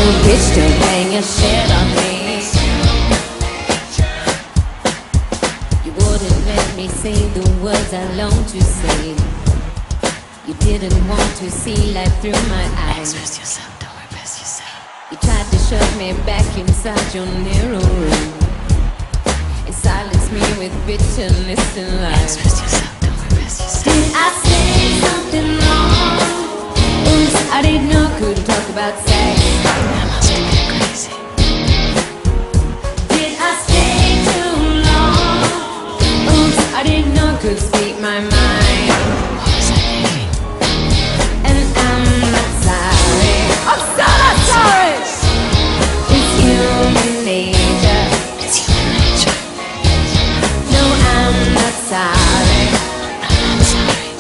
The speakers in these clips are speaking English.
so bitch, don't hang your shit on me. You wouldn't let me say the words I long to say. You didn't want to see life through my eyes. Express yourself, don't repress yourself. You tried to shove me back inside your narrow room and silence me with bitterness and lies. Express yourself, don't repress yourself. Did I say something wrong? Oops, I didn't know I couldn't talk about sex. I must have been crazy. Did I stay too long? Oops, I didn't know I could speak my mind. What was I thinking? And I'm not sorry. I'm so not sorry. It's human nature. It's human nature. No, I'm not sorry. I'm not sorry.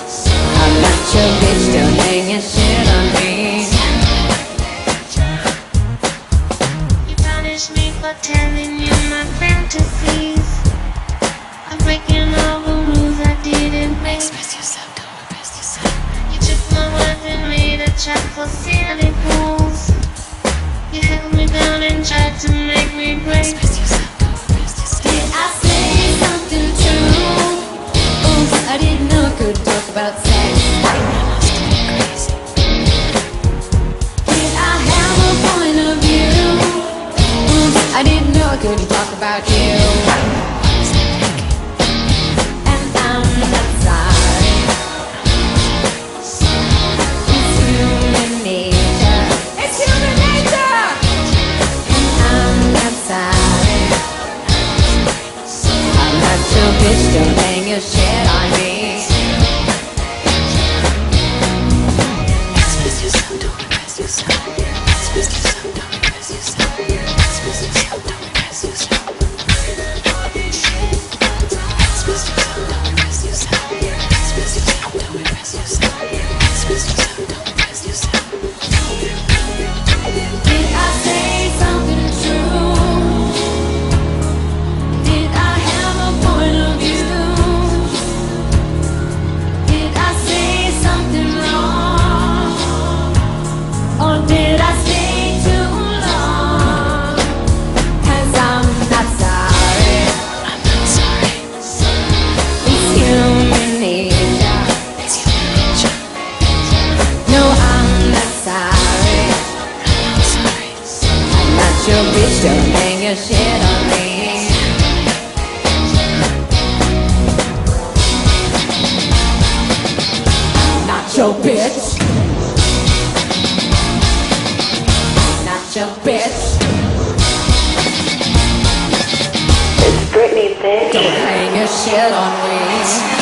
I'm not your bitch, don't hang your shit on me. You punish me for telling you my fantasies. I'm breaking all the rules I didn't make. Express yourself, don't repress yourself. You took my words and made a trap for silly fools. You held me down and tried to make me break. Express yourself, don't repress yourself. Did I say something true? Oops, I didn't know I could talk about sex. I must have been crazy. Did I have a point of view? Oops, I didn't know I couldn't talk about you. What was I thinking? And I'm not sorry. It's human nature. It's human nature. And I'm not sorry. I'm not your bitch, don't hang your shit on me. Express yourself, don't repress yourself. Express yourself, don't repress yourself. Express yourself, don't repress yourself. Express yourself, don't repress yourself. Express yourself, don't repress yourself. Express yourself, don't repress yourself. Did I say something true? Did I have a point of view? Did I say something wrong? Or did I stay too long? 'Cause I'm not sorry. I'm not sorry. It's human nature. It's human nature. No, I'm not sorry. I'm not sorry. I'm not your bitch, don't hang your shit on me. Not your bitch. Not your bitch. It's Britney, bitch. Don't hang your shit on me.